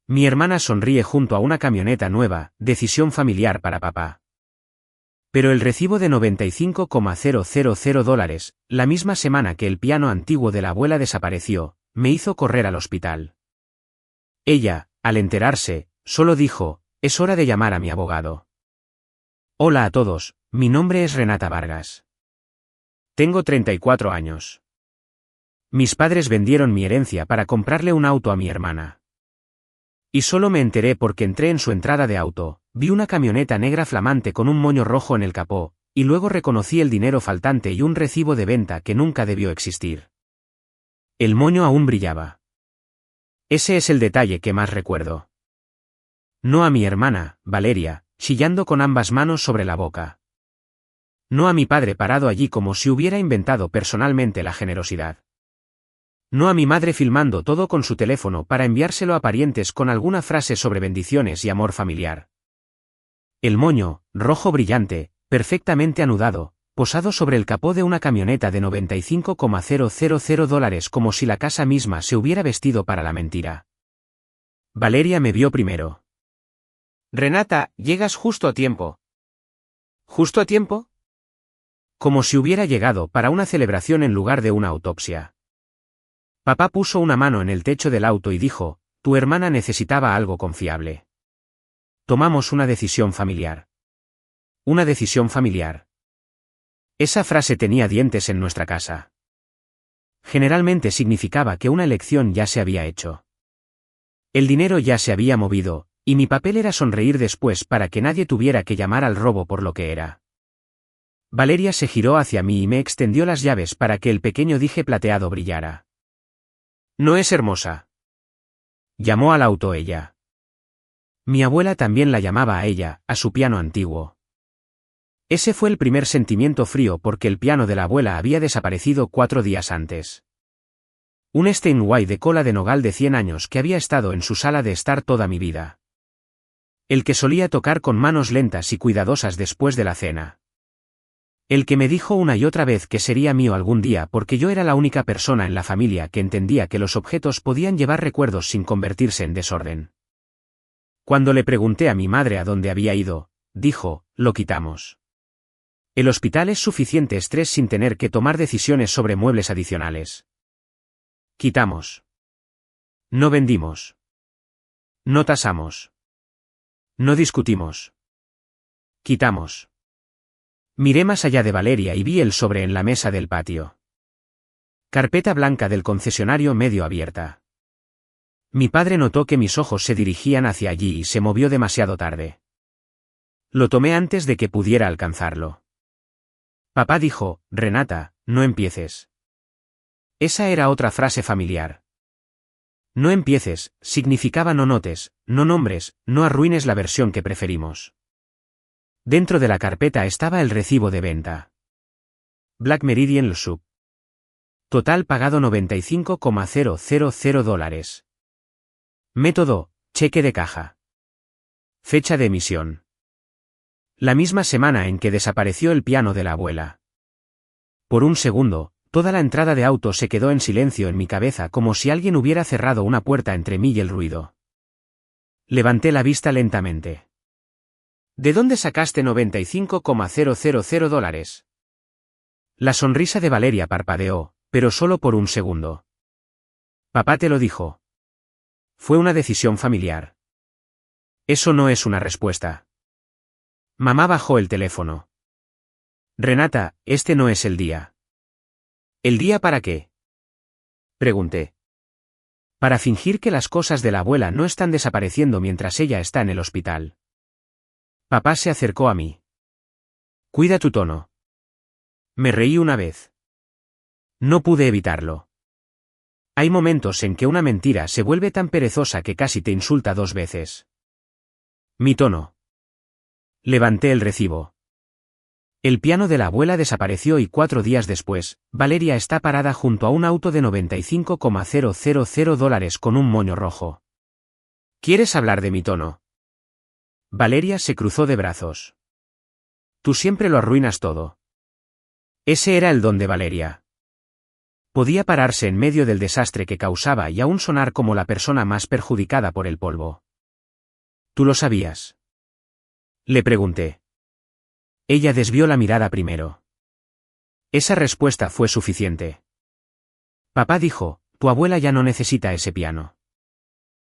Mi hermana sonríe junto a una camioneta nueva, decisión familiar para papá. Pero el recibo de $95,000, la misma semana que el piano antiguo de la abuela desapareció, me hizo correr al hospital. Ella, al enterarse, solo dijo, es hora de llamar a mi abogado. Hola a todos, mi nombre es Renata Vargas. Tengo 34 años. Mis padres vendieron mi herencia para comprarle un auto a mi hermana. Y solo me enteré porque entré en su entrada de auto, vi una camioneta negra flamante con un moño rojo en el capó, y luego reconocí el dinero faltante y un recibo de venta que nunca debió existir. El moño aún brillaba. Ese es el detalle que más recuerdo. No a mi hermana, Valeria, chillando con ambas manos sobre la boca. No a mi padre parado allí como si hubiera inventado personalmente la generosidad. No a mi madre filmando todo con su teléfono para enviárselo a parientes con alguna frase sobre bendiciones y amor familiar. El moño, rojo brillante, perfectamente anudado, posado sobre el capó de una camioneta de $95,000 como si la casa misma se hubiera vestido para la mentira. Valeria me vio primero. Renata, llegas justo a tiempo. ¿Justo a tiempo? Como si hubiera llegado para una celebración en lugar de una autopsia. Papá puso una mano en el techo del auto y dijo, tu hermana necesitaba algo confiable. Tomamos una decisión familiar. Una decisión familiar. Esa frase tenía dientes en nuestra casa. Generalmente significaba que una elección ya se había hecho. El dinero ya se había movido, y mi papel era sonreír después para que nadie tuviera que llamar al robo por lo que era. Valeria se giró hacia mí y me extendió las llaves para que el pequeño dije plateado brillara. ¿No es hermosa? Llamó al auto ella. Mi abuela también la llamaba a ella, a su piano antiguo. Ese fue el primer sentimiento frío porque el piano de la abuela había desaparecido 4 días antes. Un Steinway de cola de nogal de 100 años que había estado en su sala de estar toda mi vida. El que solía tocar con manos lentas y cuidadosas después de la cena. El que me dijo una y otra vez que sería mío algún día porque yo era la única persona en la familia que entendía que los objetos podían llevar recuerdos sin convertirse en desorden. Cuando le pregunté a mi madre a dónde había ido, dijo, lo quitamos. El hospital es suficiente estrés sin tener que tomar decisiones sobre muebles adicionales. Quitamos. No vendimos. No tasamos. No discutimos. Quitamos. Miré más allá de Valeria y vi el sobre en la mesa del patio. Carpeta blanca del concesionario medio abierta. Mi padre notó que mis ojos se dirigían hacia allí y se movió demasiado tarde. Lo tomé antes de que pudiera alcanzarlo. Papá dijo, Renata, no empieces. Esa era otra frase familiar. No empieces, significaba no notes, no nombres, no arruines la versión que preferimos. Dentro de la carpeta estaba el recibo de venta. Black Meridian Sub. Total pagado $95,000. Método, cheque de caja. Fecha de emisión. La misma semana en que desapareció el piano de la abuela. Por un segundo, toda la entrada de auto se quedó en silencio en mi cabeza como si alguien hubiera cerrado una puerta entre mí y el ruido. Levanté la vista lentamente. ¿De dónde sacaste $95,000? La sonrisa de Valeria parpadeó, pero solo por un segundo. Papá te lo dijo. Fue una decisión familiar. Eso no es una respuesta. Mamá bajó el teléfono. Renata, este no es el día. ¿El día para qué? Pregunté. Para fingir que las cosas de la abuela no están desapareciendo mientras ella está en el hospital. Papá se acercó a mí. Cuida tu tono. Me reí una vez. No pude evitarlo. Hay momentos en que una mentira se vuelve tan perezosa que casi te insulta 2 veces. Mi tono. Levanté el recibo. El piano de la abuela desapareció y 4 días después, Valeria está parada junto a un auto de $95,000 con un moño rojo. ¿Quieres hablar de mi tono? Valeria se cruzó de brazos. Tú siempre lo arruinas todo. Ese era el don de Valeria. Podía pararse en medio del desastre que causaba y aún sonar como la persona más perjudicada por el polvo. ¿Tú lo sabías?, le pregunté. Ella desvió la mirada primero. Esa respuesta fue suficiente. Papá dijo, tu abuela ya no necesita ese piano.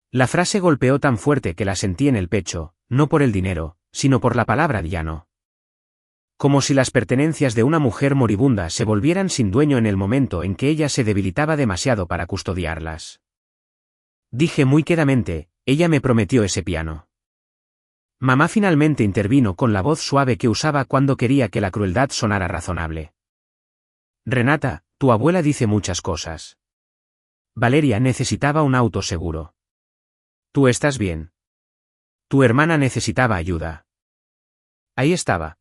La frase golpeó tan fuerte que la sentí en el pecho, no por el dinero, sino por la palabra ya no. Como si las pertenencias de una mujer moribunda se volvieran sin dueño en el momento en que ella se debilitaba demasiado para custodiarlas. Dije muy quedamente, ella me prometió ese piano. Mamá finalmente intervino con la voz suave que usaba cuando quería que la crueldad sonara razonable. Renata, tu abuela dice muchas cosas. Valeria necesitaba un auto seguro. ¿Tú estás bien? Tu hermana necesitaba ayuda. Ahí estaba.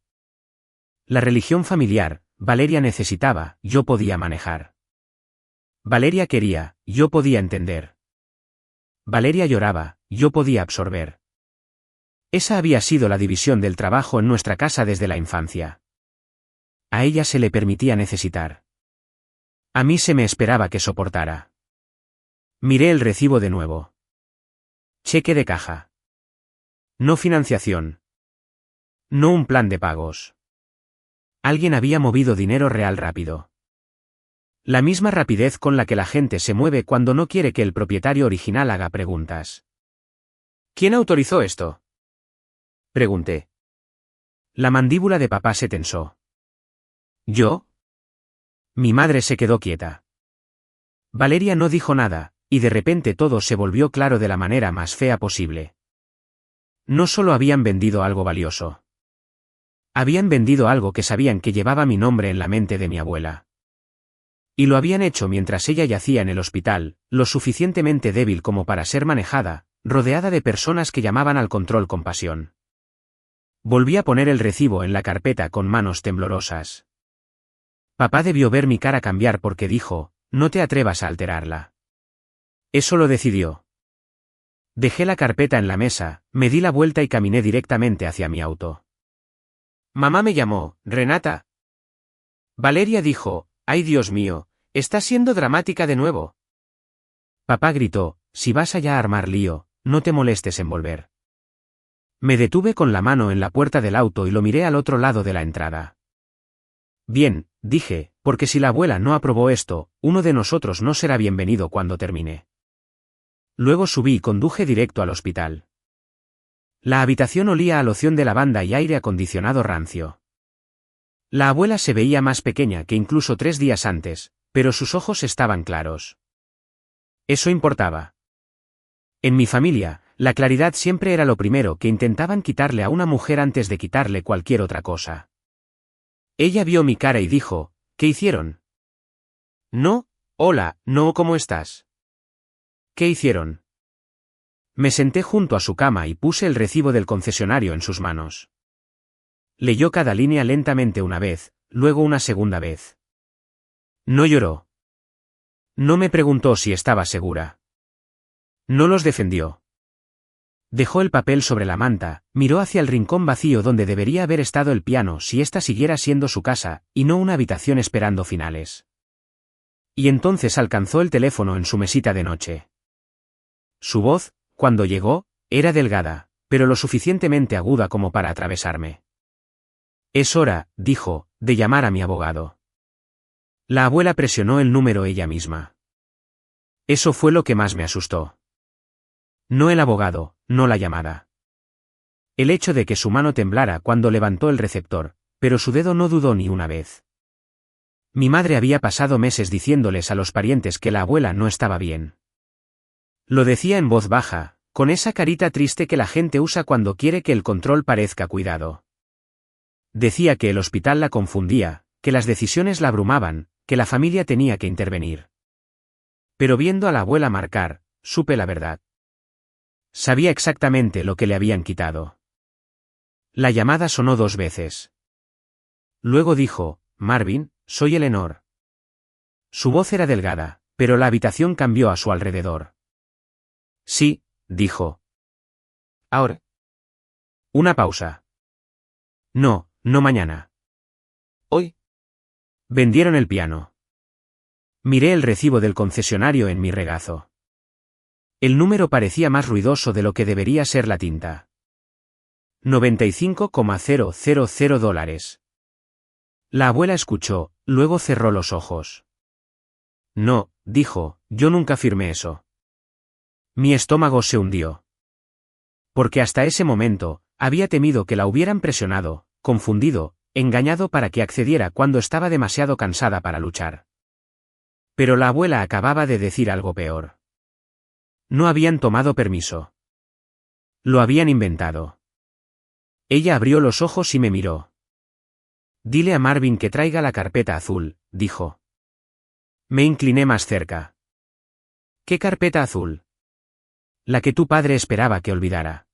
La religión familiar, Valeria necesitaba, yo podía manejar. Valeria quería, yo podía entender. Valeria lloraba, yo podía absorber. Esa había sido la división del trabajo en nuestra casa desde la infancia. A ella se le permitía necesitar. A mí se me esperaba que soportara. Miré el recibo de nuevo. Cheque de caja. No financiación. No un plan de pagos. Alguien había movido dinero real rápido. La misma rapidez con la que la gente se mueve cuando no quiere que el propietario original haga preguntas. ¿Quién autorizó esto?, pregunté. La mandíbula de papá se tensó. ¿Yo? Mi madre se quedó quieta. Valeria no dijo nada, y de repente todo se volvió claro de la manera más fea posible. No solo habían vendido algo valioso. Habían vendido algo que sabían que llevaba mi nombre en la mente de mi abuela. Y lo habían hecho mientras ella yacía en el hospital, lo suficientemente débil como para ser manejada, rodeada de personas que llamaban al control con pasión. Volví a poner el recibo en la carpeta con manos temblorosas. Papá debió ver mi cara cambiar porque dijo, no te atrevas a alterarla. Eso lo decidió. Dejé la carpeta en la mesa, me di la vuelta y caminé directamente hacia mi auto. Mamá me llamó, Renata. Valeria dijo, ay Dios mío, estás siendo dramática de nuevo. Papá gritó, si vas allá a armar lío, no te molestes en volver. Me detuve con la mano en la puerta del auto y lo miré al otro lado de la entrada. Bien, dije, porque si la abuela no aprobó esto, uno de nosotros no será bienvenido cuando termine. Luego subí y conduje directo al hospital. La habitación olía a loción de lavanda y aire acondicionado rancio. La abuela se veía más pequeña que incluso 3 días antes, pero sus ojos estaban claros. Eso importaba. En mi familia, la claridad siempre era lo primero que intentaban quitarle a una mujer antes de quitarle cualquier otra cosa. Ella vio mi cara y dijo, ¿qué hicieron? No, hola, no, ¿cómo estás? ¿Qué hicieron? Me senté junto a su cama y puse el recibo del concesionario en sus manos. Leyó cada línea lentamente una vez, luego una segunda vez. No lloró. No me preguntó si estaba segura. No los defendió. Dejó el papel sobre la manta, miró hacia el rincón vacío donde debería haber estado el piano si ésta siguiera siendo su casa, y no una habitación esperando finales. Y entonces alcanzó el teléfono en su mesita de noche. Su voz, cuando llegó, era delgada, pero lo suficientemente aguda como para atravesarme. Es hora, dijo, de llamar a mi abogado. La abuela presionó el número ella misma. Eso fue lo que más me asustó. No el abogado, no la llamada. El hecho de que su mano temblara cuando levantó el receptor, pero su dedo no dudó ni una vez. Mi madre había pasado meses diciéndoles a los parientes que la abuela no estaba bien. Lo decía en voz baja, con esa carita triste que la gente usa cuando quiere que el control parezca cuidado. Decía que el hospital la confundía, que las decisiones la abrumaban, que la familia tenía que intervenir. Pero viendo a la abuela marcar, supe la verdad. Sabía exactamente lo que le habían quitado. La llamada sonó 2 veces. Luego dijo, Marvin, soy Eleanor. Su voz era delgada, pero la habitación cambió a su alrededor. Sí, dijo. Ahora. Una pausa. No, no mañana. Hoy. Vendieron el piano. Miré el recibo del concesionario en mi regazo. El número parecía más ruidoso de lo que debería ser la tinta. $95,000. La abuela escuchó, luego cerró los ojos. No, dijo, yo nunca firmé eso. Mi estómago se hundió. Porque hasta ese momento, había temido que la hubieran presionado, confundido, engañado para que accediera cuando estaba demasiado cansada para luchar. Pero la abuela acababa de decir algo peor. No habían tomado permiso. Lo habían inventado. Ella abrió los ojos y me miró. Dile a Marvin que traiga la carpeta azul, dijo. Me incliné más cerca. ¿Qué carpeta azul? La que tu padre esperaba que olvidara.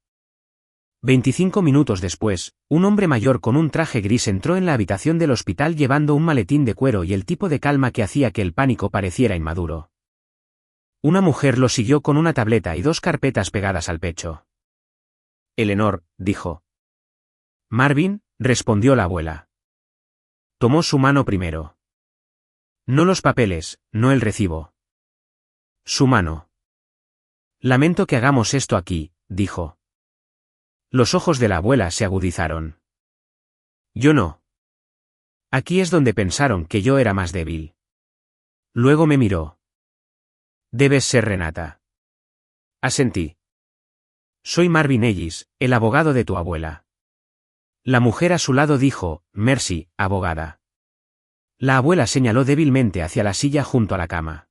25 minutos después, un hombre mayor con un traje gris entró en la habitación del hospital llevando un maletín de cuero y el tipo de calma que hacía que el pánico pareciera inmaduro. Una mujer lo siguió con una tableta y 2 carpetas pegadas al pecho. Eleanor, dijo. Marvin, respondió la abuela. Tomó su mano primero. No los papeles, no el recibo. Su mano. Lamento que hagamos esto aquí, dijo. Los ojos de la abuela se agudizaron. Yo no. Aquí es donde pensaron que yo era más débil. Luego me miró. Debes ser Renata. Asentí. Soy Marvin Ellis, el abogado de tu abuela. La mujer a su lado dijo, Mercy, abogada. La abuela señaló débilmente hacia la silla junto a la cama.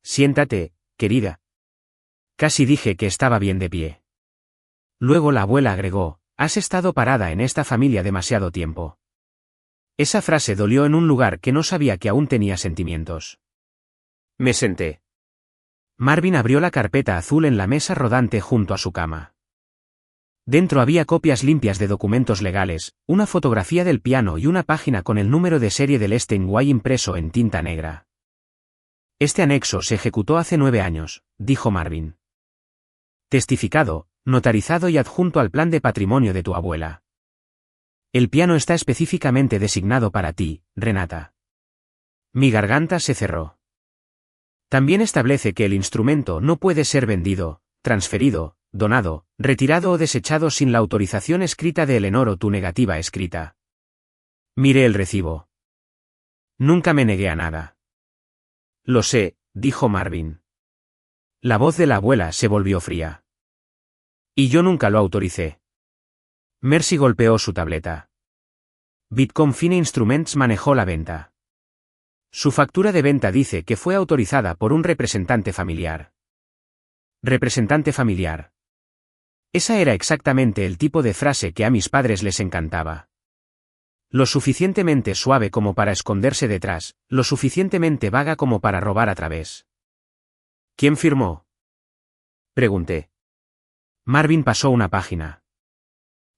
Siéntate, querida. Casi dije que estaba bien de pie. Luego la abuela agregó, has estado parada en esta familia demasiado tiempo. Esa frase dolió en un lugar que no sabía que aún tenía sentimientos. Me senté. Marvin abrió la carpeta azul en la mesa rodante junto a su cama. Dentro había copias limpias de documentos legales, una fotografía del piano y una página con el número de serie del Steinway impreso en tinta negra. Este anexo se ejecutó hace 9 años, dijo Marvin. Testificado, notarizado y adjunto al plan de patrimonio de tu abuela. El piano está específicamente designado para ti, Renata. Mi garganta se cerró. También establece que el instrumento no puede ser vendido, transferido, donado, retirado o desechado sin la autorización escrita de Eleanor o tu negativa escrita. Miré el recibo. Nunca me negué a nada. Lo sé, dijo Marvin. La voz de la abuela se volvió fría. Y yo nunca lo autoricé. Mercy golpeó su tableta. Bitcom Fine Instruments manejó la venta. Su factura de venta dice que fue autorizada por un representante familiar. Representante familiar. Esa era exactamente el tipo de frase que a mis padres les encantaba. Lo suficientemente suave como para esconderse detrás, lo suficientemente vaga como para robar a través. ¿Quién firmó? Pregunté. Marvin pasó una página.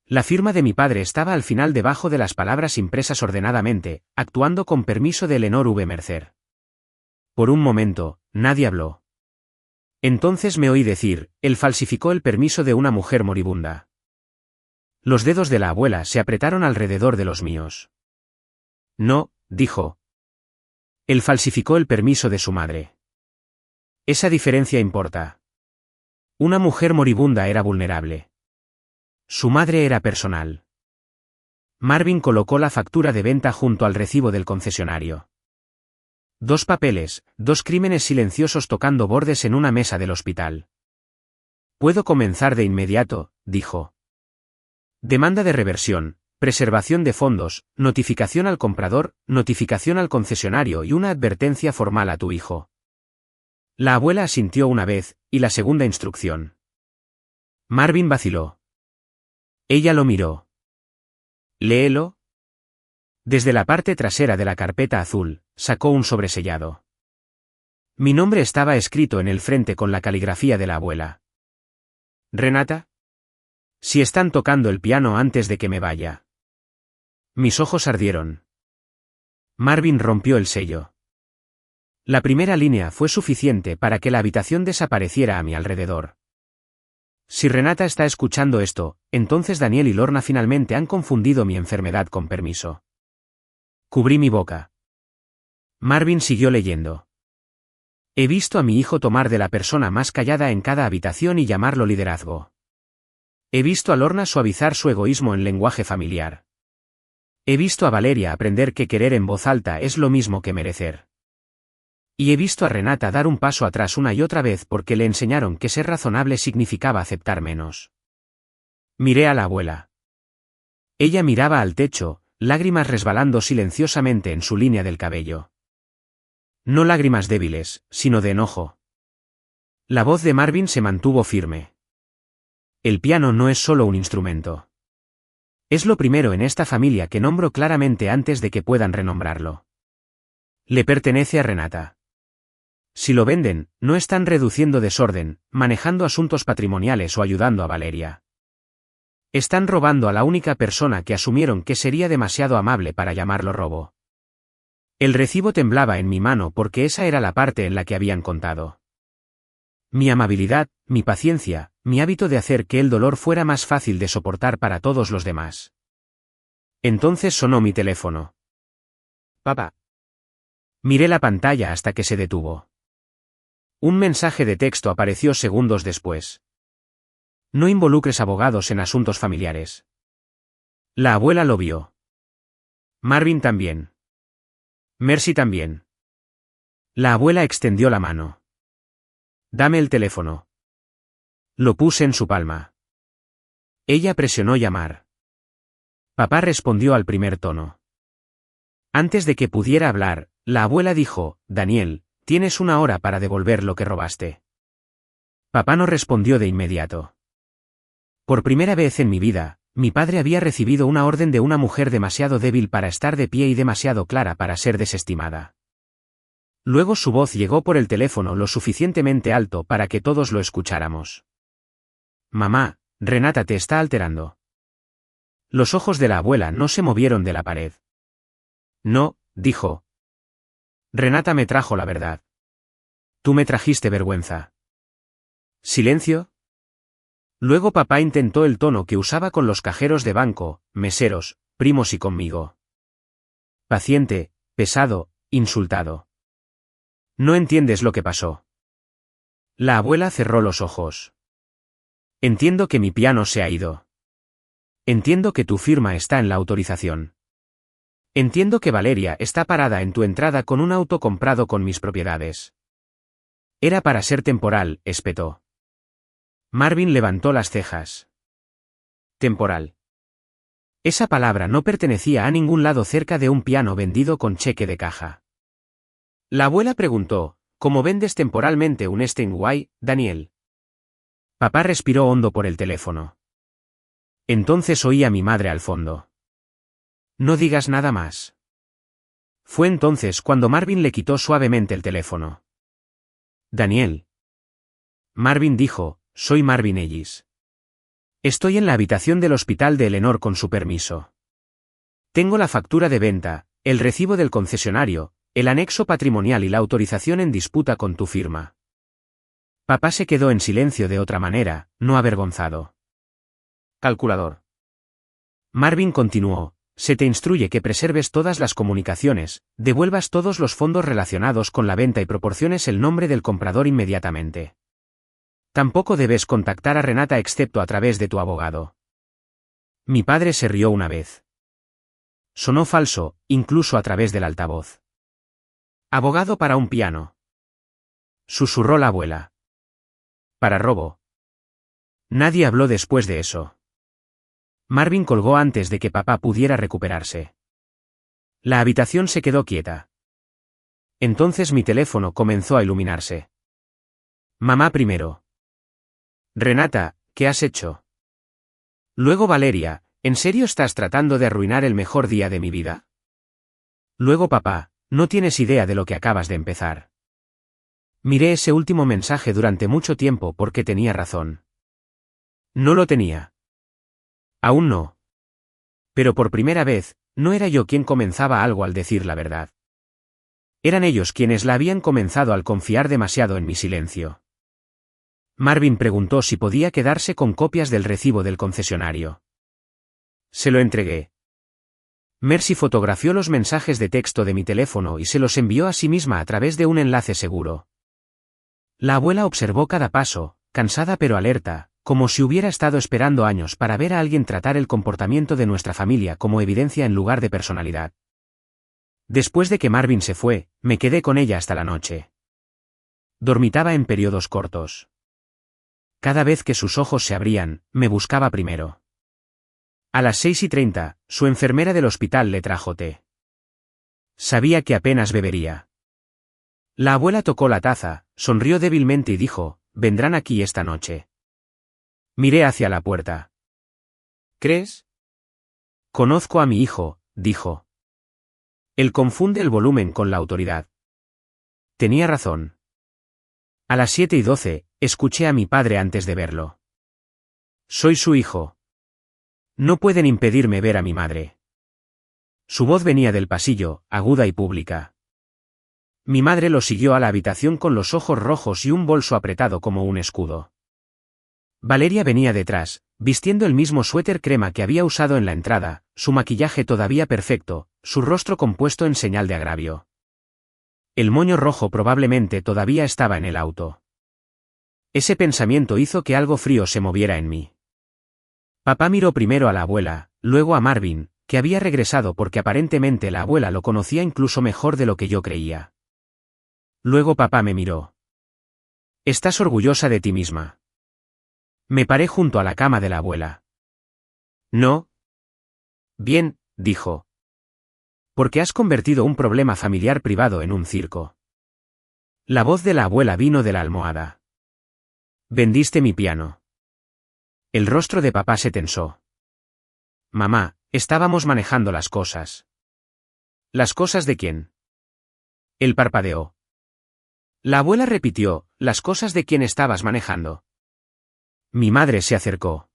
La firma de mi padre estaba al final debajo de las palabras impresas ordenadamente, actuando con permiso de Eleanor V. Mercer. Por un momento, nadie habló. Entonces me oí decir, él falsificó el permiso de una mujer moribunda. Los dedos de la abuela se apretaron alrededor de los míos. No, dijo. Él falsificó el permiso de su madre. Esa diferencia importa. Una mujer moribunda era vulnerable. Su madre era personal. Marvin colocó la factura de venta junto al recibo del concesionario. 2 papeles, 2 crímenes silenciosos tocando bordes en una mesa del hospital. Puedo comenzar de inmediato, dijo. Demanda de reversión, preservación de fondos, notificación al comprador, notificación al concesionario y una advertencia formal a tu hijo. La abuela asintió una vez, y la segunda instrucción. Marvin vaciló. Ella lo miró. ¿Léelo? Desde la parte trasera de la carpeta azul, sacó un sobresellado. Mi nombre estaba escrito en el frente con la caligrafía de la abuela. ¿Renata? Si están tocando el piano antes de que me vaya. Mis ojos ardieron. Marvin rompió el sello. La primera línea fue suficiente para que la habitación desapareciera a mi alrededor. Si Renata está escuchando esto, entonces Daniel y Lorna finalmente han confundido mi enfermedad con permiso. Cubrí mi boca. Marvin siguió leyendo. He visto a mi hijo tomar de la persona más callada en cada habitación y llamarlo liderazgo. He visto a Lorna suavizar su egoísmo en lenguaje familiar. He visto a Valeria aprender que querer en voz alta es lo mismo que merecer. Y he visto a Renata dar un paso atrás una y otra vez porque le enseñaron que ser razonable significaba aceptar menos. Miré a la abuela. Ella miraba al techo, lágrimas resbalando silenciosamente en su línea del cabello. No lágrimas débiles, sino de enojo. La voz de Marvin se mantuvo firme. El piano no es solo un instrumento. Es lo primero en esta familia que nombro claramente antes de que puedan renombrarlo. Le pertenece a Renata. Si lo venden, no están reduciendo desorden, manejando asuntos patrimoniales o ayudando a Valeria. Están robando a la única persona que asumieron que sería demasiado amable para llamarlo robo. El recibo temblaba en mi mano porque esa era la parte en la que habían contado. Mi amabilidad, mi paciencia, mi hábito de hacer que el dolor fuera más fácil de soportar para todos los demás. Entonces sonó mi teléfono. Papá. Miré la pantalla hasta que se detuvo. Un mensaje de texto apareció segundos después. No involucres abogados en asuntos familiares. La abuela lo vio. Marvin también. Mercy también. La abuela extendió la mano. Dame el teléfono. Lo puse en su palma. Ella presionó llamar. Papá respondió al primer tono. Antes de que pudiera hablar, la abuela dijo, Daniel, tienes 1 hora para devolver lo que robaste. Papá no respondió de inmediato. Por primera vez en mi vida, mi padre había recibido una orden de una mujer demasiado débil para estar de pie y demasiado clara para ser desestimada. Luego su voz llegó por el teléfono lo suficientemente alto para que todos lo escucháramos. Mamá, Renata te está alterando. Los ojos de la abuela no se movieron de la pared. No, dijo. Renata me trajo la verdad. Tú me trajiste vergüenza. ¿Silencio? Luego papá intentó el tono que usaba con los cajeros de banco, meseros, primos y conmigo. Paciente, pesado, insultado. No entiendes lo que pasó. La abuela cerró los ojos. Entiendo que mi piano se ha ido. Entiendo que tu firma está en la autorización. Entiendo que Valeria está parada en tu entrada con un auto comprado con mis propiedades. Era para ser temporal, espetó. Marvin levantó las cejas. Temporal. Esa palabra no pertenecía a ningún lado cerca de un piano vendido con cheque de caja. La abuela preguntó, ¿cómo vendes temporalmente un Steinway, Daniel? Papá respiró hondo por el teléfono. Entonces oí a mi madre al fondo. No digas nada más. Fue entonces cuando Marvin le quitó suavemente el teléfono. Daniel. Marvin dijo, soy Marvin Ellis. Estoy en la habitación del hospital de Eleanor con su permiso. Tengo la factura de venta, el recibo del concesionario, el anexo patrimonial y la autorización en disputa con tu firma. Papá se quedó en silencio de otra manera, no avergonzado. Calculador. Marvin continuó, se te instruye que preserves todas las comunicaciones, devuelvas todos los fondos relacionados con la venta y proporciones el nombre del comprador inmediatamente. Tampoco debes contactar a Renata excepto a través de tu abogado. Mi padre se rió una vez. Sonó falso, incluso a través del altavoz. Abogado para un piano. Susurró la abuela. Para robo. Nadie habló después de eso. Marvin colgó antes de que papá pudiera recuperarse. La habitación se quedó quieta. Entonces mi teléfono comenzó a iluminarse. Mamá primero. Renata, ¿qué has hecho? Luego Valeria, ¿en serio estás tratando de arruinar el mejor día de mi vida? Luego papá, no tienes idea de lo que acabas de empezar. Miré ese último mensaje durante mucho tiempo porque tenía razón. No lo tenía. Aún no. Pero por primera vez, no era yo quien comenzaba algo al decir la verdad. Eran ellos quienes la habían comenzado al confiar demasiado en mi silencio. Marvin preguntó si podía quedarse con copias del recibo del concesionario. Se lo entregué. Mercy fotografió los mensajes de texto de mi teléfono y se los envió a sí misma a través de un enlace seguro. La abuela observó cada paso, cansada pero alerta, como si hubiera estado esperando años para ver a alguien tratar el comportamiento de nuestra familia como evidencia en lugar de personalidad. Después de que Marvin se fue, me quedé con ella hasta la noche. Dormitaba en periodos cortos. Cada vez que sus ojos se abrían, me buscaba primero. A las 6:30, su enfermera del hospital le trajo té. Sabía que apenas bebería. La abuela tocó la taza, sonrió débilmente y dijo, «Vendrán aquí esta noche». Miré hacia la puerta. ¿Crees? «Conozco a mi hijo», dijo. Él confunde el volumen con la autoridad. Tenía razón. A las 7:12, escuché a mi padre antes de verlo. «Soy su hijo. No pueden impedirme ver a mi madre». Su voz venía del pasillo, aguda y pública. Mi madre lo siguió a la habitación con los ojos rojos y un bolso apretado como un escudo. Valeria venía detrás, vistiendo el mismo suéter crema que había usado en la entrada, su maquillaje todavía perfecto, su rostro compuesto en señal de agravio. El moño rojo probablemente todavía estaba en el auto. Ese pensamiento hizo que algo frío se moviera en mí. Papá miró primero a la abuela, luego a Marvin, que había regresado porque aparentemente la abuela lo conocía incluso mejor de lo que yo creía. Luego papá me miró. «Estás orgullosa de ti misma». Me paré junto a la cama de la abuela. «No». «Bien», dijo. «Porque has convertido un problema familiar privado en un circo». La voz de la abuela vino de la almohada. «Vendiste mi piano». El rostro de papá se tensó. «Mamá, estábamos manejando las cosas». «¿Las cosas de quién?» Él parpadeó. La abuela repitió, «¿Las cosas de quién estabas manejando?» Mi madre se acercó.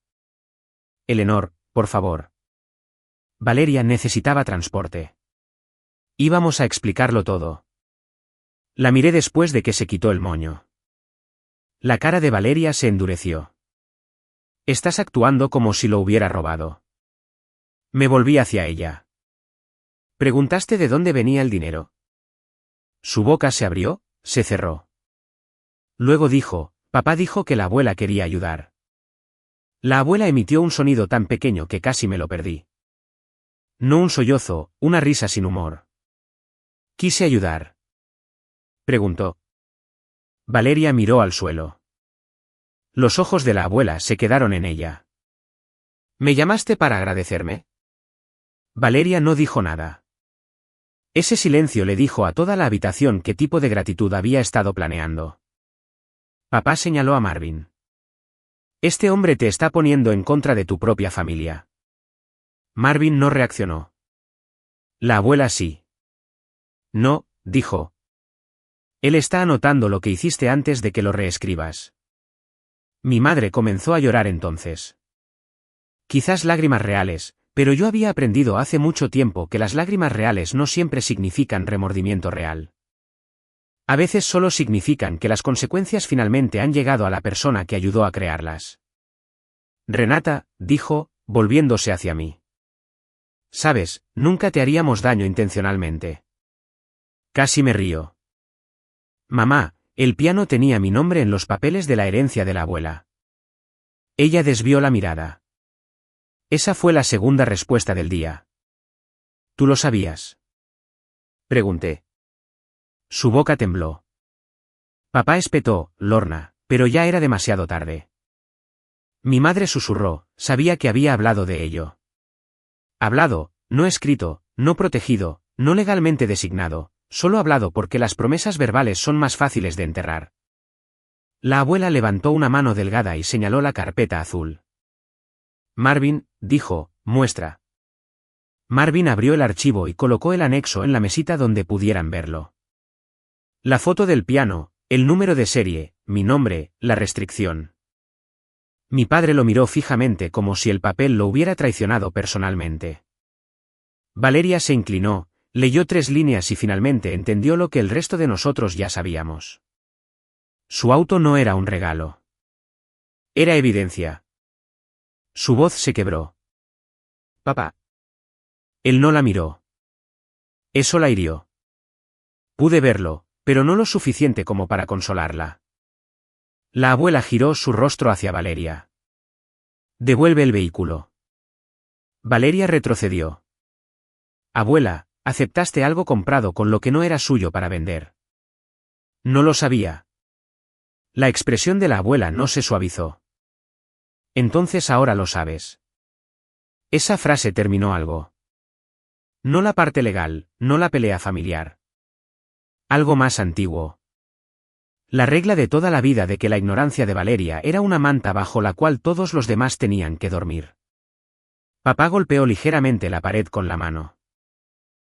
«Eleanor, por favor». Valeria necesitaba transporte. Íbamos a explicarlo todo. La miré después de que se quitó el moño. La cara de Valeria se endureció. «Estás actuando como si lo hubiera robado». Me volví hacia ella. «¿Preguntaste de dónde venía el dinero?» Su boca se abrió, se cerró. Luego dijo, «Papá dijo que la abuela quería ayudar». La abuela emitió un sonido tan pequeño que casi me lo perdí. No un sollozo, una risa sin humor. «Quise ayudar». Preguntó. Valeria miró al suelo. Los ojos de la abuela se quedaron en ella. «¿Me llamaste para agradecerme?» Valeria no dijo nada. Ese silencio le dijo a toda la habitación qué tipo de gratitud había estado planeando. Papá señaló a Marvin. «Este hombre te está poniendo en contra de tu propia familia». Marvin no reaccionó. La abuela sí. «No», dijo. «Él está anotando lo que hiciste antes de que lo reescribas». Mi madre comenzó a llorar entonces. Quizás lágrimas reales, pero yo había aprendido hace mucho tiempo que las lágrimas reales no siempre significan remordimiento real. A veces solo significan que las consecuencias finalmente han llegado a la persona que ayudó a crearlas. «Renata», dijo, volviéndose hacia mí. «Sabes, nunca te haríamos daño intencionalmente». Casi me río. «Mamá, el piano tenía mi nombre en los papeles de la herencia de la abuela». Ella desvió la mirada. Esa fue la segunda respuesta del día. «¿Tú lo sabías?», pregunté. Su boca tembló. Papá espetó, «Lorna», pero ya era demasiado tarde. Mi madre susurró, «Sabía que había hablado de ello». Hablado, no escrito, no protegido, no legalmente designado, solo hablado porque las promesas verbales son más fáciles de enterrar. La abuela levantó una mano delgada y señaló la carpeta azul. «Marvin», dijo, «muestra». Marvin abrió el archivo y colocó el anexo en la mesita donde pudieran verlo. La foto del piano, el número de serie, mi nombre, la restricción. Mi padre lo miró fijamente como si el papel lo hubiera traicionado personalmente. Valeria se inclinó, leyó 3 líneas y finalmente entendió lo que el resto de nosotros ya sabíamos. Su auto no era un regalo. Era evidencia. Su voz se quebró. «Papá». Él no la miró. Eso la hirió. Pude verlo, pero no lo suficiente como para consolarla. La abuela giró su rostro hacia Valeria. Devuelve el vehículo. Valeria retrocedió. Abuela, aceptaste algo comprado con lo que no era suyo para vender. No lo sabía. La expresión de la abuela no se suavizó. Entonces ahora lo sabes. Esa frase terminó algo. No la parte legal, no la pelea familiar. Algo más antiguo. La regla de toda la vida de que la ignorancia de Valeria era una manta bajo la cual todos los demás tenían que dormir. Papá golpeó ligeramente la pared con la mano.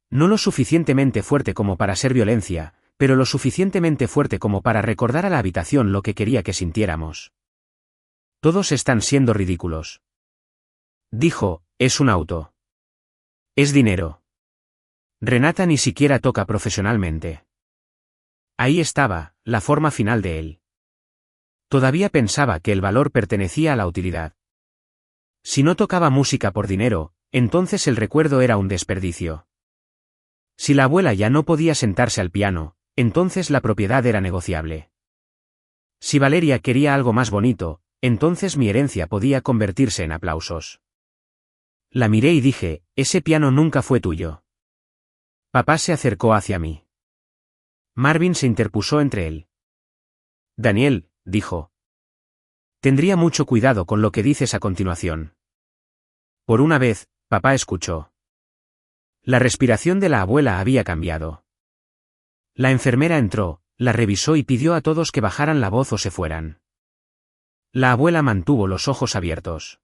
No lo suficientemente fuerte como para ser violencia, pero lo suficientemente fuerte como para recordar a la habitación lo que quería que sintiéramos. Todos están siendo ridículos. Dijo, es un auto. Es dinero. Renata ni siquiera toca profesionalmente. Ahí estaba, la forma final de él. Todavía pensaba que el valor pertenecía a la utilidad. Si no tocaba música por dinero, entonces el recuerdo era un desperdicio. Si la abuela ya no podía sentarse al piano, entonces la propiedad era negociable. Si Valeria quería algo más bonito, entonces mi herencia podía convertirse en aplausos. La miré y dije, ese piano nunca fue tuyo. Papá se acercó hacia mí. Marvin se interpuso entre él. Daniel, dijo. Tendría mucho cuidado con lo que dices a continuación. Por una vez, papá escuchó. La respiración de la abuela había cambiado. La enfermera entró, la revisó y pidió a todos que bajaran la voz o se fueran. La abuela mantuvo los ojos abiertos.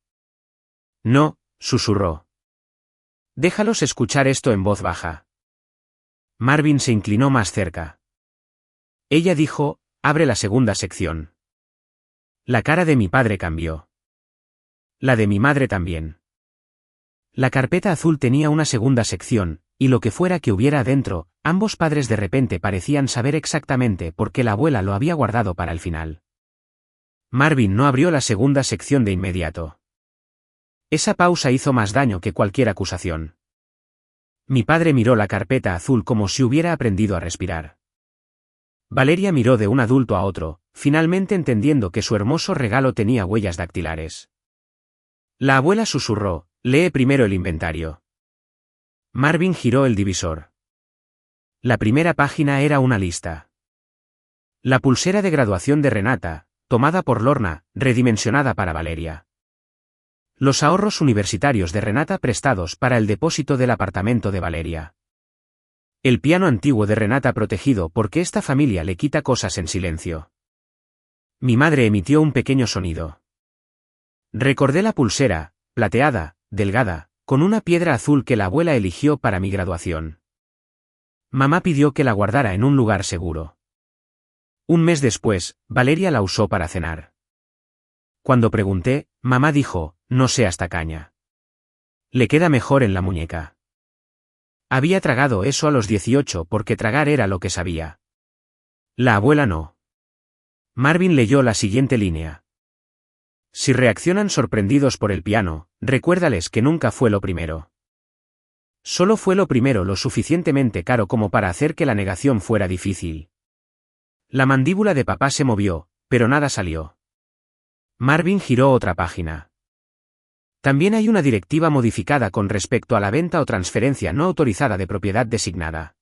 No, susurró. Déjalos escuchar esto en voz baja. Marvin se inclinó más cerca. Ella dijo, abre la segunda sección. La cara de mi padre cambió. La de mi madre también. La carpeta azul tenía una segunda sección, y lo que fuera que hubiera adentro, ambos padres de repente parecían saber exactamente por qué la abuela lo había guardado para el final. Marvin no abrió la segunda sección de inmediato. Esa pausa hizo más daño que cualquier acusación. Mi padre miró la carpeta azul como si hubiera aprendido a respirar. Valeria miró de un adulto a otro, finalmente entendiendo que su hermoso regalo tenía huellas dactilares. La abuela susurró, lee primero el inventario. Marvin giró el divisor. La primera página era una lista. La pulsera de graduación de Renata, tomada por Lorna, redimensionada para Valeria. Los ahorros universitarios de Renata prestados para el depósito del apartamento de Valeria. El piano antiguo de Renata protegido porque esta familia le quita cosas en silencio. Mi madre emitió un pequeño sonido. Recordé la pulsera, plateada, delgada, con una piedra azul que la abuela eligió para mi graduación. Mamá pidió que la guardara en un lugar seguro. Un mes después, Valeria la usó para cenar. Cuando pregunté, mamá dijo, no seas tacaña. Le queda mejor en la muñeca. Había tragado eso a los 18 porque tragar era lo que sabía. La abuela no. Marvin leyó la siguiente línea. Si reaccionan sorprendidos por el piano, recuérdales que nunca fue lo primero. Solo fue lo primero lo suficientemente caro como para hacer que la negación fuera difícil. La mandíbula de papá se movió, pero nada salió. Marvin giró otra página. También hay una directiva modificada con respecto a la venta o transferencia no autorizada de propiedad designada.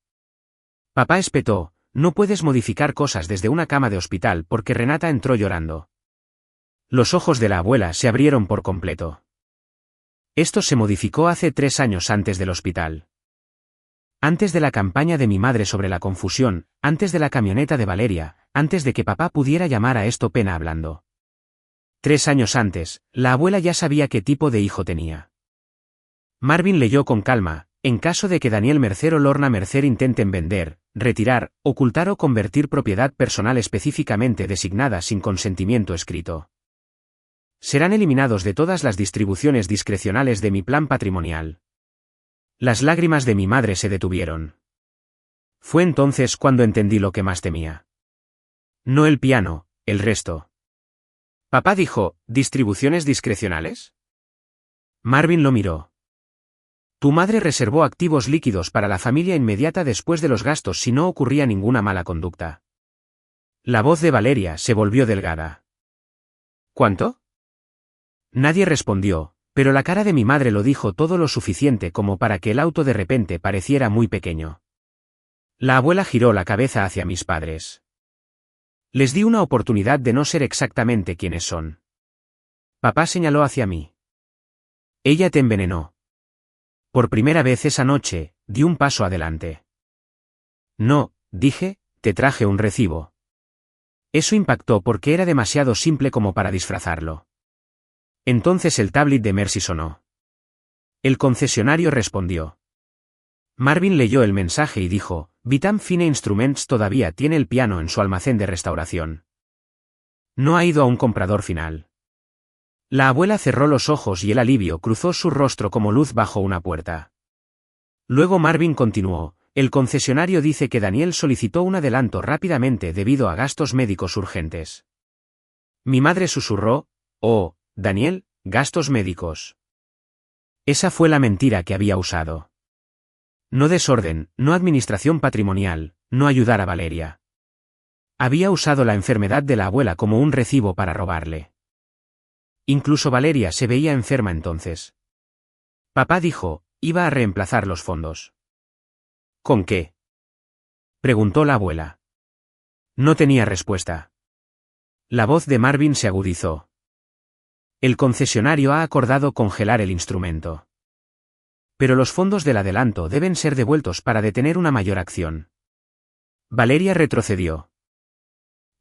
Papá espetó, no puedes modificar cosas desde una cama de hospital porque Renata entró llorando. Los ojos de la abuela se abrieron por completo. Esto se modificó hace 3 años antes del hospital. Antes de la campaña de mi madre sobre la confusión, antes de la camioneta de Valeria, antes de que papá pudiera llamar a esto pena hablando. 3 años antes, la abuela ya sabía qué tipo de hijo tenía. Marvin leyó con calma, en caso de que Daniel Mercer o Lorna Mercer intenten vender, retirar, ocultar o convertir propiedad personal específicamente designada sin consentimiento escrito. Serán eliminados de todas las distribuciones discrecionales de mi plan patrimonial. Las lágrimas de mi madre se detuvieron. Fue entonces cuando entendí lo que más temía. No el piano, el resto. Papá dijo, ¿distribuciones discrecionales? Marvin lo miró. Tu madre reservó activos líquidos para la familia inmediata después de los gastos si no ocurría ninguna mala conducta. La voz de Valeria se volvió delgada. ¿Cuánto? Nadie respondió, pero la cara de mi madre lo dijo todo lo suficiente como para que el auto de repente pareciera muy pequeño. La abuela giró la cabeza hacia mis padres. Les di una oportunidad de no ser exactamente quienes son. Papá señaló hacia mí. Ella te envenenó. Por primera vez esa noche, di un paso adelante. No, dije, te traje un recibo. Eso impactó porque era demasiado simple como para disfrazarlo. Entonces el tablet de Mercy sonó. El concesionario respondió. Marvin leyó el mensaje y dijo, Vitam Fine Instruments todavía tiene el piano en su almacén de restauración. No ha ido a un comprador final. La abuela cerró los ojos y el alivio cruzó su rostro como luz bajo una puerta. Luego Marvin continuó, el concesionario dice que Daniel solicitó un adelanto rápidamente debido a gastos médicos urgentes. Mi madre susurró, oh, Daniel, gastos médicos. Esa fue la mentira que había usado. No desorden, no administración patrimonial, no ayudar a Valeria. Había usado la enfermedad de la abuela como un recibo para robarle. Incluso Valeria se veía enferma entonces. Papá dijo, iba a reemplazar los fondos. ¿Con qué? Preguntó la abuela. No tenía respuesta. La voz de Marvin se agudizó. El concesionario ha acordado congelar el instrumento. Pero los fondos del adelanto deben ser devueltos para detener una mayor acción. Valeria retrocedió.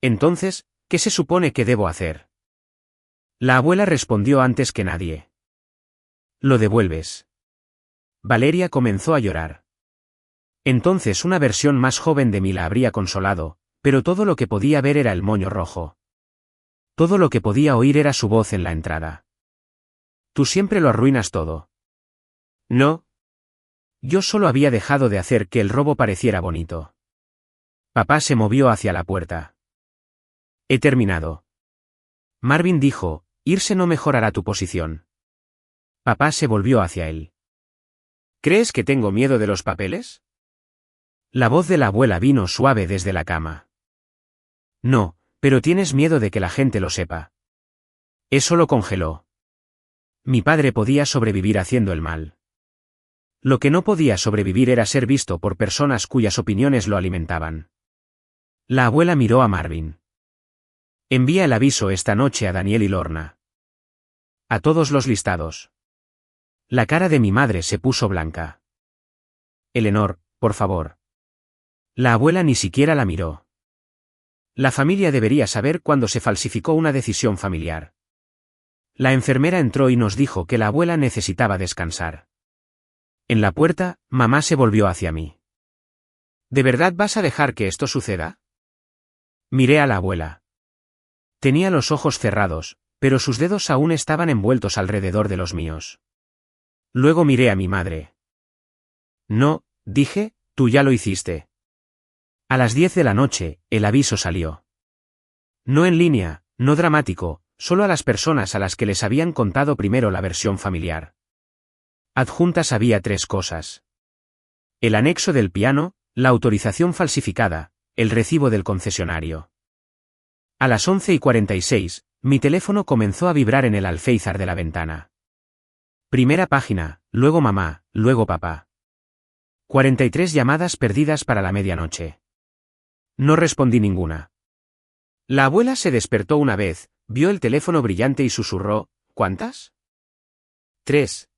Entonces, ¿qué se supone que debo hacer? La abuela respondió antes que nadie. Lo devuelves. Valeria comenzó a llorar. Entonces una versión más joven de mí la habría consolado, pero todo lo que podía ver era el moño rojo. Todo lo que podía oír era su voz en la entrada. Tú siempre lo arruinas todo. No. Yo solo había dejado de hacer que el robo pareciera bonito. Papá se movió hacia la puerta. He terminado. Marvin dijo, irse no mejorará tu posición. Papá se volvió hacia él. ¿Crees que tengo miedo de los papeles? La voz de la abuela vino suave desde la cama. No, pero tienes miedo de que la gente lo sepa. Eso lo congeló. Mi padre podía sobrevivir haciendo el mal. Lo que no podía sobrevivir era ser visto por personas cuyas opiniones lo alimentaban. La abuela miró a Marvin. Envía el aviso esta noche a Daniel y Lorna. A todos los listados. La cara de mi madre se puso blanca. Eleanor, por favor. La abuela ni siquiera la miró. La familia debería saber cuándo se falsificó una decisión familiar. La enfermera entró y nos dijo que la abuela necesitaba descansar. En la puerta, mamá se volvió hacia mí. ¿De verdad vas a dejar que esto suceda? Miré a la abuela. Tenía los ojos cerrados, pero sus dedos aún estaban envueltos alrededor de los míos. Luego miré a mi madre. No, dije, tú ya lo hiciste. A las 10 de la noche, el aviso salió. No en línea, no dramático, solo a las personas a las que les habían contado primero la versión familiar. Adjuntas había 3 cosas. El anexo del piano, la autorización falsificada, el recibo del concesionario. A las 11:46, mi teléfono comenzó a vibrar en el alféizar de la ventana. Primera página, luego mamá, luego papá. 43 llamadas perdidas para la medianoche. No respondí ninguna. La abuela se despertó una vez, vio el teléfono brillante y susurró, ¿cuántas? 3.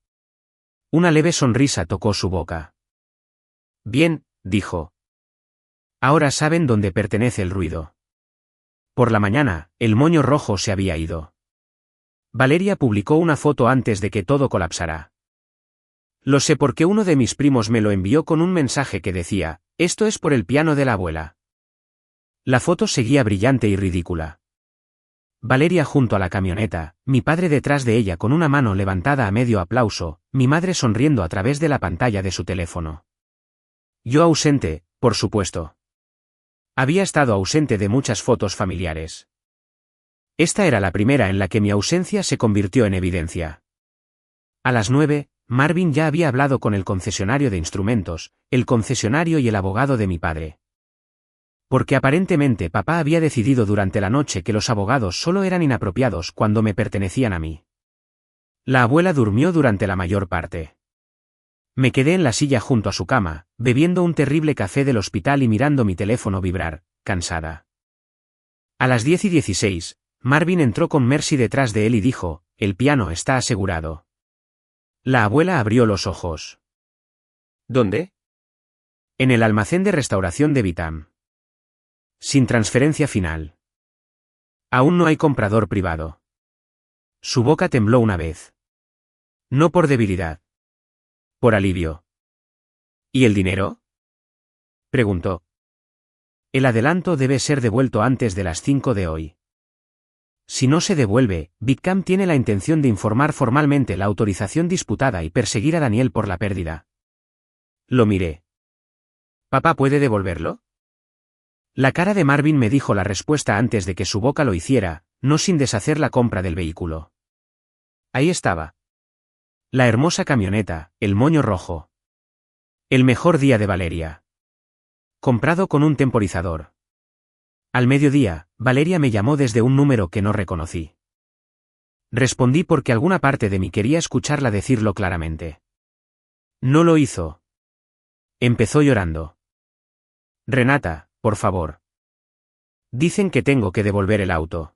Una leve sonrisa tocó su boca. Bien, dijo. Ahora saben dónde pertenece el ruido. Por la mañana, el moño rojo se había ido. Valeria publicó una foto antes de que todo colapsara. Lo sé porque uno de mis primos me lo envió con un mensaje que decía, esto es por el piano de la abuela. La foto seguía brillante y ridícula. Valeria junto a la camioneta, mi padre detrás de ella con una mano levantada a medio aplauso, mi madre sonriendo a través de la pantalla de su teléfono. Yo ausente, por supuesto. Había estado ausente de muchas fotos familiares. Esta era la primera en la que mi ausencia se convirtió en evidencia. A las 9, Marvin ya había hablado con el concesionario de instrumentos, el concesionario y el abogado de mi padre. Porque aparentemente papá había decidido durante la noche que los abogados solo eran inapropiados cuando me pertenecían a mí. La abuela durmió durante la mayor parte. Me quedé en la silla junto a su cama, bebiendo un terrible café del hospital y mirando mi teléfono vibrar, cansada. A las 10:16, Marvin entró con Mercy detrás de él y dijo, «El piano está asegurado». La abuela abrió los ojos. ¿Dónde? En el almacén de restauración de Vitam. Sin transferencia final. Aún no hay comprador privado. Su boca tembló una vez. No por debilidad. Por alivio. ¿Y el dinero?, preguntó. El adelanto debe ser devuelto antes de las 5 de hoy. Si no se devuelve, Bitcam tiene la intención de informar formalmente la autorización disputada y perseguir a Daniel por la pérdida. Lo miré. ¿Papá puede devolverlo? La cara de Marvin me dijo la respuesta antes de que su boca lo hiciera, no sin deshacer la compra del vehículo. Ahí estaba. La hermosa camioneta, el moño rojo. El mejor día de Valeria. Comprado con un temporizador. Al mediodía, Valeria me llamó desde un número que no reconocí. Respondí porque alguna parte de mí quería escucharla decirlo claramente. No lo hizo. Empezó llorando. Renata, por favor. Dicen que tengo que devolver el auto.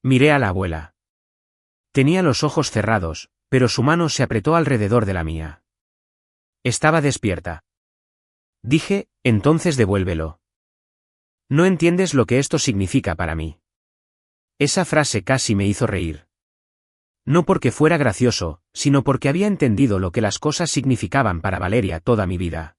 Miré a la abuela. Tenía los ojos cerrados, pero su mano se apretó alrededor de la mía. Estaba despierta. Dije, entonces devuélvelo. No entiendes lo que esto significa para mí. Esa frase casi me hizo reír. No porque fuera gracioso, sino porque había entendido lo que las cosas significaban para Valeria toda mi vida.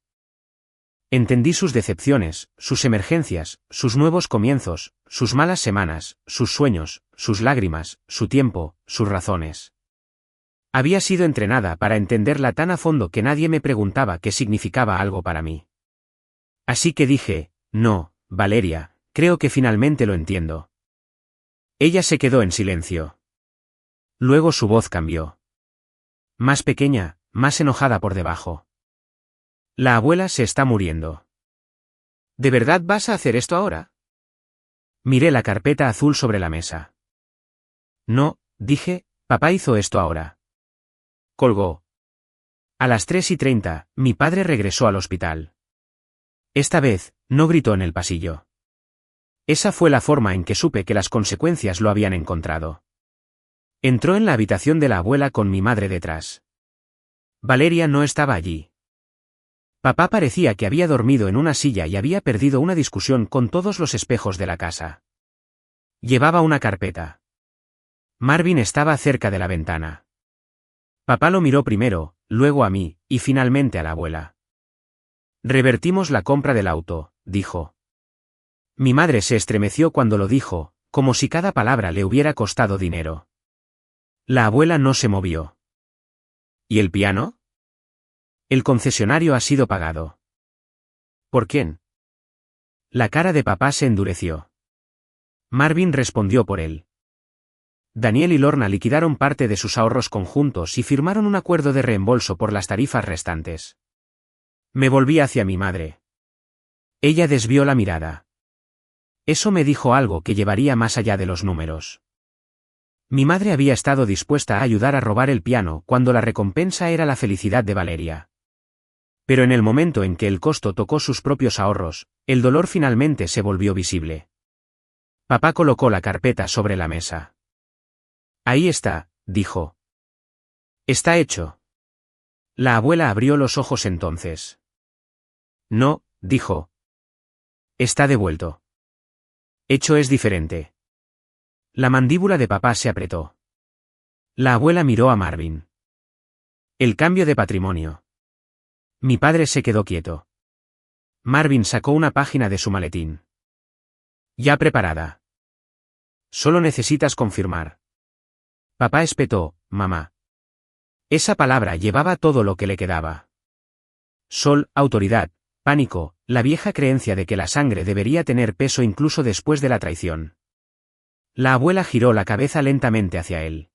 Entendí sus decepciones, sus emergencias, sus nuevos comienzos, sus malas semanas, sus sueños, sus lágrimas, su tiempo, sus razones. Había sido entrenada para entenderla tan a fondo que nadie me preguntaba qué significaba algo para mí. Así que dije, no, Valeria, creo que finalmente lo entiendo. Ella se quedó en silencio. Luego su voz cambió. Más pequeña, más enojada por debajo. La abuela se está muriendo. ¿De verdad vas a hacer esto ahora? Miré la carpeta azul sobre la mesa. No, dije, papá hizo esto ahora. Colgó. A las 3:30, mi padre regresó al hospital. Esta vez, no gritó en el pasillo. Esa fue la forma en que supe que las consecuencias lo habían encontrado. Entró en la habitación de la abuela con mi madre detrás. Valeria no estaba allí. Papá parecía que había dormido en una silla y había perdido una discusión con todos los espejos de la casa. Llevaba una carpeta. Marvin estaba cerca de la ventana. Papá lo miró primero, luego a mí, y finalmente a la abuela. Revertimos la compra del auto, dijo. Mi madre se estremeció cuando lo dijo, como si cada palabra le hubiera costado dinero. La abuela no se movió. ¿Y el piano? El concesionario ha sido pagado. ¿Por quién? La cara de papá se endureció. Marvin respondió por él. Daniel y Lorna liquidaron parte de sus ahorros conjuntos y firmaron un acuerdo de reembolso por las tarifas restantes. Me volví hacia mi madre. Ella desvió la mirada. Eso me dijo algo que llevaría más allá de los números. Mi madre había estado dispuesta a ayudar a robar el piano cuando la recompensa era la felicidad de Valeria. Pero en el momento en que el costo tocó sus propios ahorros, el dolor finalmente se volvió visible. Papá colocó la carpeta sobre la mesa. Ahí está, dijo. Está hecho. La abuela abrió los ojos entonces. No, dijo. Está devuelto. Hecho es diferente. La mandíbula de papá se apretó. La abuela miró a Marvin. El cambio de patrimonio. Mi padre se quedó quieto. Marvin sacó una página de su maletín. Ya preparada. Solo necesitas confirmar. Papá espetó, mamá. Esa palabra llevaba todo lo que le quedaba. Sol, autoridad, pánico, la vieja creencia de que la sangre debería tener peso incluso después de la traición. La abuela giró la cabeza lentamente hacia él.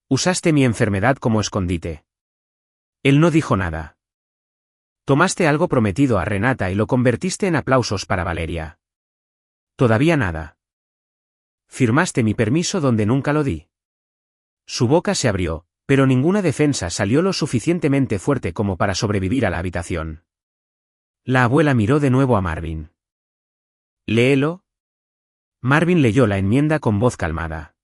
Usaste mi enfermedad como escondite, Él no dijo nada. Tomaste algo prometido a Renata y lo convertiste en aplausos para Valeria. Todavía nada. Firmaste mi permiso donde nunca lo di. Su boca se abrió, pero ninguna defensa salió lo suficientemente fuerte como para sobrevivir a la habitación. La abuela miró de nuevo a Marvin. «Léelo». Marvin leyó la enmienda con voz calmada.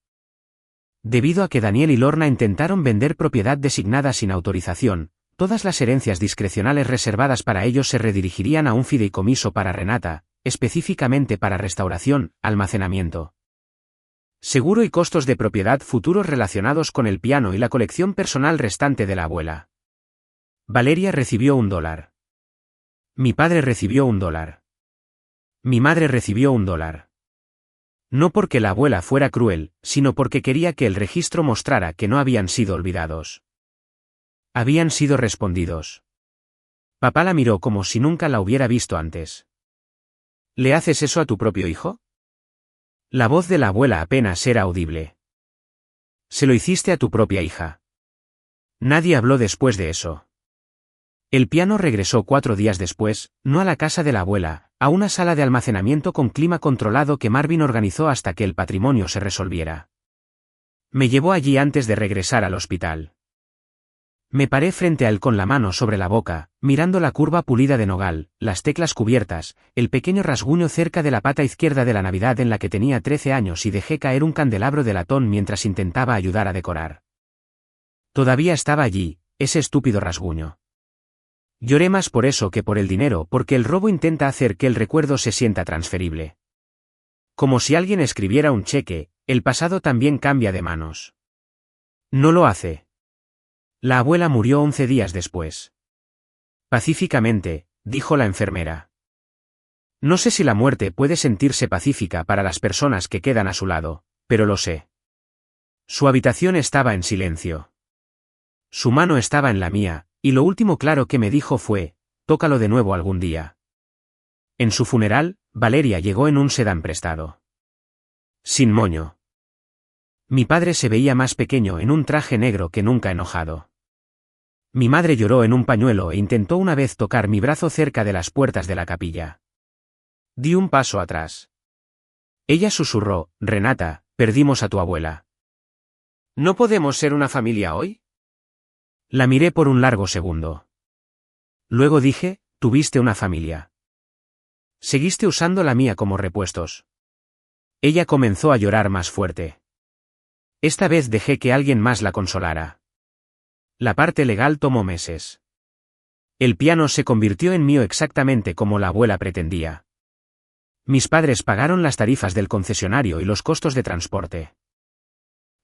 Debido a que Daniel y Lorna intentaron vender propiedad designada sin autorización, todas las herencias discrecionales reservadas para ellos se redirigirían a un fideicomiso para Renata, específicamente para restauración, almacenamiento, seguro y costos de propiedad futuros relacionados con el piano y la colección personal restante de la abuela. Valeria recibió $1. Mi padre recibió $1. Mi madre recibió $1. No porque la abuela fuera cruel, sino porque quería que el registro mostrara que no habían sido olvidados. Habían sido respondidos. Papá la miró como si nunca la hubiera visto antes. ¿Le haces eso a tu propio hijo? La voz de la abuela apenas era audible. Se lo hiciste a tu propia hija. Nadie habló después de eso. El piano regresó 4 días después, no a la casa de la abuela, a una sala de almacenamiento con clima controlado que Marvin organizó hasta que el patrimonio se resolviera. Me llevó allí antes de regresar al hospital. Me paré frente a él con la mano sobre la boca, mirando la curva pulida de nogal, las teclas cubiertas, el pequeño rasguño cerca de la pata izquierda de la Navidad en la que tenía 13 años y dejé caer un candelabro de latón mientras intentaba ayudar a decorar. Todavía estaba allí, ese estúpido rasguño. Lloré más por eso que por el dinero, porque el robo intenta hacer que el recuerdo se sienta transferible. Como si alguien escribiera un cheque, el pasado también cambia de manos. No lo hace. La abuela murió 11 días después. Pacíficamente, dijo la enfermera. No sé si la muerte puede sentirse pacífica para las personas que quedan a su lado, pero lo sé. Su habitación estaba en silencio. Su mano estaba en la mía, y lo último claro que me dijo fue, tócalo de nuevo algún día. En su funeral, Valeria llegó en un sedán prestado. Sin moño. Mi padre se veía más pequeño en un traje negro que nunca enojado. Mi madre lloró en un pañuelo e intentó una vez tocar mi brazo cerca de las puertas de la capilla. Di un paso atrás. Ella susurró, Renata, perdimos a tu abuela. ¿No podemos ser una familia hoy? La miré por un largo segundo. Luego dije, tuviste una familia. Seguiste usando la mía como repuestos. Ella comenzó a llorar más fuerte. Esta vez dejé que alguien más la consolara. La parte legal tomó meses. El piano se convirtió en mío exactamente como la abuela pretendía. Mis padres pagaron las tarifas del concesionario y los costos de transporte.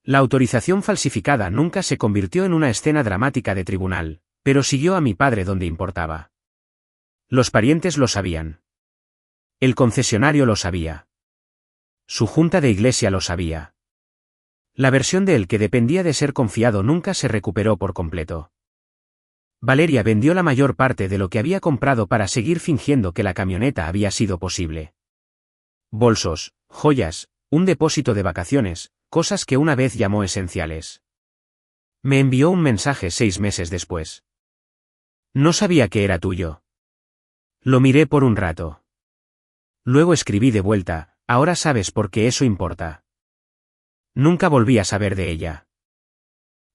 La autorización falsificada nunca se convirtió en una escena dramática de tribunal, pero siguió a mi padre donde importaba. Los parientes lo sabían. El concesionario lo sabía. Su junta de iglesia lo sabía. La versión de él que dependía de ser confiado nunca se recuperó por completo. Valeria vendió la mayor parte de lo que había comprado para seguir fingiendo que la camioneta había sido posible. Bolsos, joyas, un depósito de vacaciones, cosas que una vez llamó esenciales. Me envió un mensaje 6 meses después. No sabía que era tuyo. Lo miré por un rato. Luego escribí de vuelta, ahora sabes por qué eso importa. Nunca volví a saber de ella.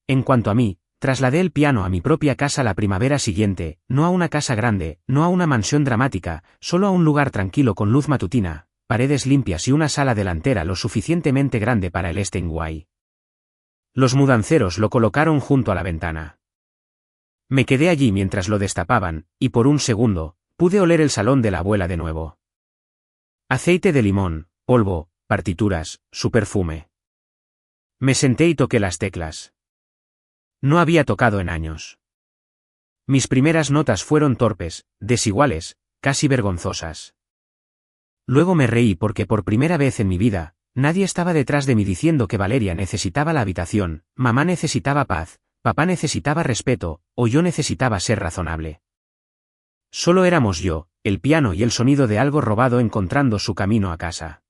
En cuanto a mí, trasladé el piano a mi propia casa la primavera siguiente, no a una casa grande, no a una mansión dramática, solo a un lugar tranquilo con luz matutina, paredes limpias y una sala delantera lo suficientemente grande para el Steinway. Los mudanceros lo colocaron junto a la ventana. Me quedé allí mientras lo destapaban, y por un segundo, pude oler el salón de la abuela de nuevo. Aceite de limón, polvo, partituras, su perfume. Me senté y toqué las teclas. No había tocado en años. Mis primeras notas fueron torpes, desiguales, casi vergonzosas. Luego me reí porque por primera vez en mi vida, nadie estaba detrás de mí diciendo que Valeria necesitaba la habitación, mamá necesitaba paz, papá necesitaba respeto, o yo necesitaba ser razonable. Solo éramos yo, el piano y el sonido de algo robado encontrando su camino a casa.